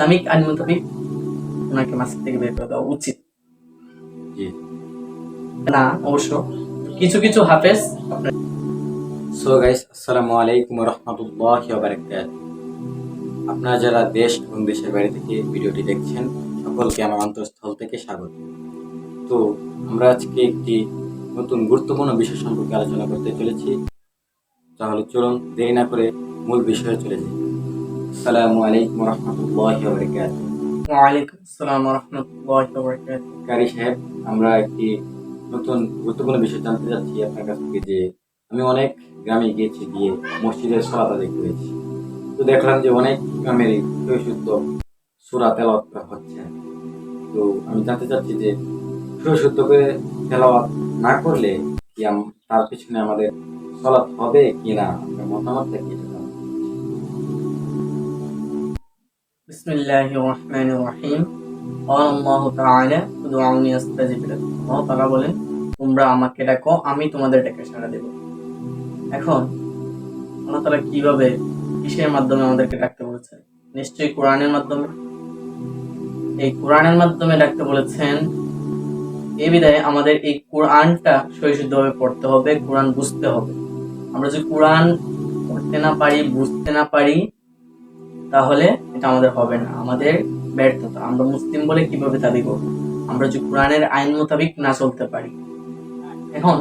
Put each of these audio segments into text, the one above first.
Islamic আইন মোতাবেক ওনাকে মাসজিদ থেকে বের করে দেওয়া উচিত না। অবশ্য কিছু কিছু হাফেজ আপনার। সো গাইস, আসসালামু আলাইকুম ওয়া রাহমাতুল্লাহি ওয়া বারাকাতুহু। আপনারা যারা দেশ এবং দেশের বাইরে থেকে ভিডিওটি দেখছেন, সকলকে আমার অন্তঃস্থল থেকে স্বাগত। তো আমরা আজকে একটি নতুন গুরুত্বপূর্ণ বিষয় সম্পর্কে আলোচনা করতে চলেছি। তাহলে চলুন দেরি না করে মূল বিষয়ে চলে যাই। আসসালামু আলাইকুম ওয়া রাহমাতুল্লাহি ওয়া বারাকাতুহু। ওয়ালাইকুম আসসালাম ওয়া রাহমাতুল্লাহি ওয়া বারাকাতুহু। কারি সাহেব, আমরা একটি নতুন গুরুত্বপূর্ণ বিষয় জানতে চাচ্ছি আপনার কাছ থেকে যে আমি অনেক গ্রামে গিয়েছি, গিয়ে মসজিদের সালাত আদায় করেছি। তো দেখলাম যে অনেক ইমামেরই শুদ্ধ সূরা তেলাওয়াত করা হচ্ছে। তো আমি জানতে চাচ্ছি যে শুদ্ধ করে তেলাওয়াত না করলে কি তার পিছনে আমাদের সালাত হবে কি না, আপনার মতামতটা কি? বিসমিল্লাহির রহমানির রহিম। ক্বালা আল্লাহু তাআলা উদউনি আস্তাজিব লাকুম। আল্লাহ তাআলা বলেন, তোমরা আমাকে ডাকো, আমি তোমাদের ডাকে সাড়া দেব। এখন আল্লাহ তাআলা কিভাবে, কিসের মাধ্যমে আমাদেরকে ডাকতে বলেছেন? নিশ্চয়ই কোরআনের মাধ্যমে। এই কোরআনের মাধ্যমে ডাকতে বলেছেন। এই বিধায় আমাদের এই কোরআনটা সহিষ্ণুভাবে পড়তে হবে, কোরআন বুঝতে হবে। আমরা যদি কোরআন পড়তে না পারি, বুঝতে না পারি, তাহলে এটা আমাদের হবে না, আমাদের ব্যর্থতা। আমরা মুসলিম বলে কিভাবে দাবি করব আমরা যদি কোরআনের আইন মোতাবেক না চলতে পারি? এখন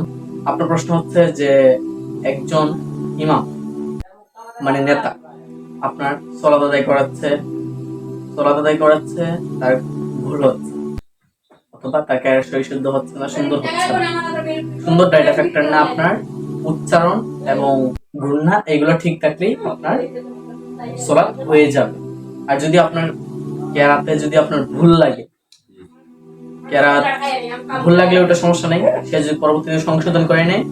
আপনার প্রশ্ন হচ্ছে যে একজন ইমাম মানে নেতা আপনার সালাত আদায় করাচ্ছে, তার ভুল হচ্ছে অথবা তাকে সহিশুদ্ধ হচ্ছে না, সুন্দর হচ্ছে না। সুন্দরটা এটা ফ্যাক্টর না, আপনার উচ্চারণ এবং গুণা এগুলো ঠিক থাকলেই আপনার সালাত হয়ে যাবে। আর যদি আপনার কেরাতে যদি আপনার ভুল লাগে, কেরাত ভুল লাগলে ওটা সমস্যা নেই, সে যদি পরবর্তীতে সংশোধন করে নেয়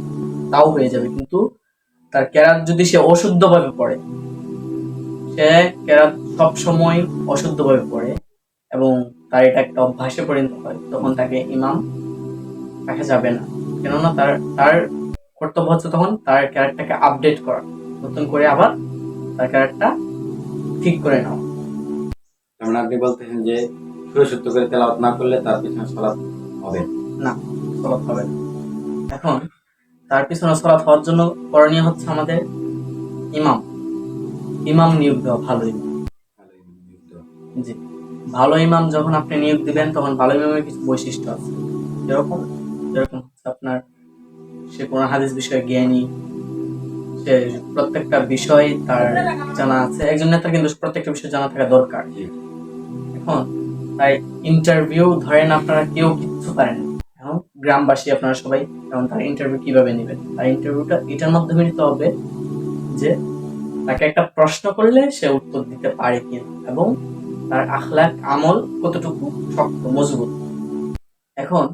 তাও হয়ে যাবে। কিন্তু তার কেরাত যদি সে অশুদ্ধভাবে পড়ে, সে কেরাত সব সময় অশুদ্ধভাবে পড়ে এবং তার এটা একটা অভ্যাসে পরিণত হয়, তখন তাকে ইমাম রাখা যাবে না। কেননা তার তার কর্তব্য হচ্ছে তখন তার ক্যারেক্টারকে আপডেট করা, নতুন করে আবার তার ক্যারেক্টারটা ঠিক করে নেওয়া। যেমন আপনি বলতেছেন যে শুদ্ধ করে তেলাওয়াত না করলে তার পিছনে সালাত হবে না, সালাত হবে না। এখন তার পিছনে সালাত হওয়ার জন্য করণীয় হচ্ছে আমাদের ইমাম নিয়োগ দেওয়া। ভালো ইমাম, জি, ভালো ইমাম যখন আপনি নিয়োগ দিবেন, তখন ভালো ইমামের কিছু বৈশিষ্ট্য আছে। যেরকম হচ্ছে আপনার সে কোন হাদিস বিষয়ে জ্ঞানী, সে প্রত্যেকটা বিষয় তার জানা আছে। একজন নেতার কিন্তু প্রত্যেকটা বিষয় জানা থাকা দরকার। এখন তাই ইন্টারভিউ ধরেন আপনারা কেউ কিচ্ছু পারেন, এখন গ্রামবাসী আপনারা সবাই, এখন তার ইন্টারভিউ কিভাবে নেবেন? তার ইন্টারভিউটা এটার মাধ্যমে নিতে হবে যে তাকে একটা প্রশ্ন করলে সে উত্তর দিতে পারে কিনা এবং তার আখলাক আমল কতটুকু শক্ত মজবুত। এখন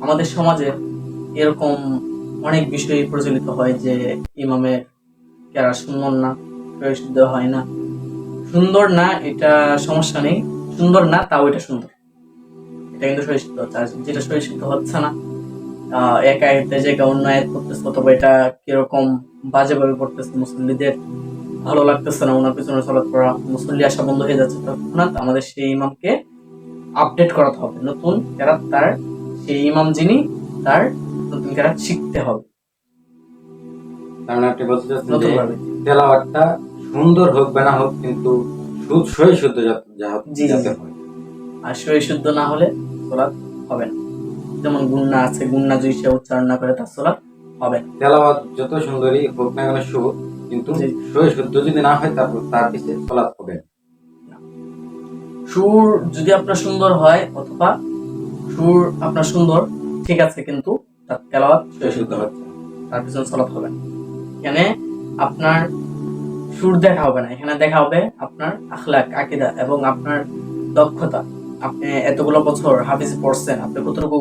আমাদের সমাজে এরকম অনেক বিষয় প্রচলিত হয় যে ইমামের কেরা সুন্দর না, সহিষ্ণুদ্ধ হয় না। সুন্দর না এটা সমস্যা নেই, সুন্দর না তাও এটা সুন্দর, এটা কিন্তু সহিষ্ণুদ্ধ হচ্ছে। আর যেটা সহিষ্ণুদ্ধ হচ্ছে না, এক আয়াতে জায়গায় অন্য আয়াত করতেছে, অথবা এটা কিরকম বাজেভাবে করতেছে, মুসল্লিদের ভালো লাগতেছে না, ওনার পিছনে সালাত করা, মুসল্লি আসা বন্ধ হয়ে যাচ্ছে, তখন আমাদের সেই ইমামকে আপডেট করাতে হবে, নতুন কেরাত তার সেই ইমাম যিনি তার নতুন কেরাত শিখতে হবে। কারণ আপনি বলতে চাচ্ছেন যে তেলাওয়াতটা সুন্দর হোক বা না হোক, কিন্তু সহিশুদ্ধ যাতে হয়। আর সহিশুদ্ধ না হলে সালাত হবে না। যেমন গুন্না আছে, গুন্না যদি সে উচ্চারণ না করে তার সালাত হবে না। তেলাওয়াত যত সুন্দরই হোক না কেন সুর, কিন্তু সহিশুদ্ধ যদি না হয় তারপর তার পিছে সালাত হবে না। সুর যদি আপনার সুন্দর হয়, অথবা সুর আপনার সুন্দর ঠিক আছে, কিন্তু তার তেলাওয়াত সহিশুদ্ধ হচ্ছে, তার পিছনে সালাত হবে না। এখানে আপনার সুর দেখা হবে না, এখানে দেখা হবে আপনার আখলাক, আকীদা এবং আপনার দক্ষতা। আপনি এতগুলো বছর হাফিজ পড়ছেন, আপনি কতটুকু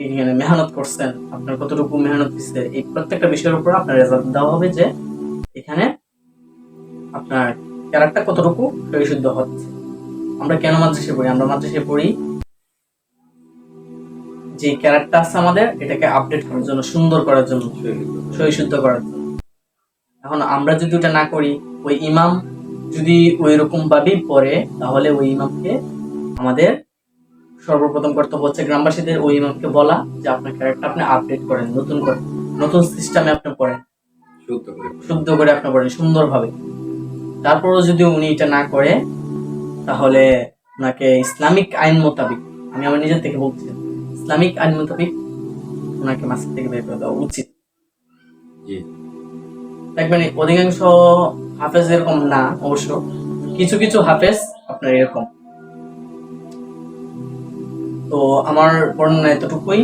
এখানে মেহনত করছেন, আপনার কতটুকু মেহনত দিচ্ছে, এই প্রত্যেকটা বিষয়ের উপর আপনার রেজাল্ট দেওয়া হবে যে এখানে আপনার ক্যারেক্টার কতটুকু পরিশুদ্ধ হচ্ছে। আমরা কেন মাদ্রাসায় পড়ি? আমরা মাদ্রাসায় পড়ি যে ক্যারেক্টার আছে আমাদের, এটাকে আপডেট করার জন্য, সুন্দর করার জন্য, সহিশুদ্ধ করার জন্য। এখন আমরা যদি ওটা না করি, ওই ইমাম যদি ওই রকম ভাবেই পড়ে, তাহলে ওই ইমামকে আমাদের সর্বপ্রথম কর্তব্য হচ্ছে গ্রামবাসীদের ওই ইমামকে বলা যে আপনার ক্যারেক্টার আপনি আপডেট করেন, নতুন করেন, নতুন সিস্টেমে আপনি পড়েন, শুদ্ধ করে শুদ্ধ করে আপনি পড়েন সুন্দরভাবে। তারপরও যদি উনি এটা না করে, তাহলে ওনাকে ইসলামিক আইন মোতাবেক, আমি আমার নিজের থেকে বলছি, ইসলামিক আইন মোতাবেক ওনাকে মাসজিদ থেকে বের করে দেওয়া উচিত। জি দেখবেন অধিকাংশ হাফেজ এরকম না অবশ্য, কিছু কিছু হাফেজ আপনার এরকম। তো আমার বর্ণনা এতটুকুই,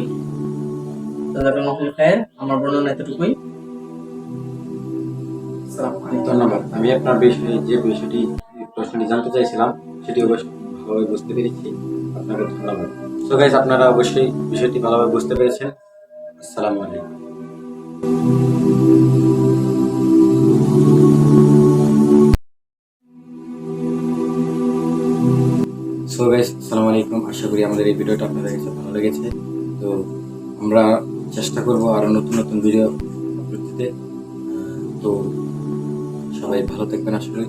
জাযাকাল্লাহু খাইর, আমার বর্ণনা এতটুকুই। আসসালামু আলাইকুম। ধন্যবাদ। আমি আপনার বিষয়ে যে বিষয়টি প্রশ্নটি জানতে চাইছিলাম সেটি অবশ্যই ভালোভাবে বুঝতে পেরেছি। আপনাকে ধন্যবাদ। সো গাইস, আপনারা অবশ্যই বিষয়টি ভালোভাবে বুঝতে পেরেছেন। আসসালামু আলাইকুম। সো গাইস, আসসালামু আলাইকুম। আশা করি আমাদের এই ভিডিওটা আপনাদের কাছে ভালো লেগেছে। তো আমরা চেষ্টা করব আরো নতুন নতুন ভিডিও আপলোড দিতে। তো সবাই ভালো থাকবেন আসলে।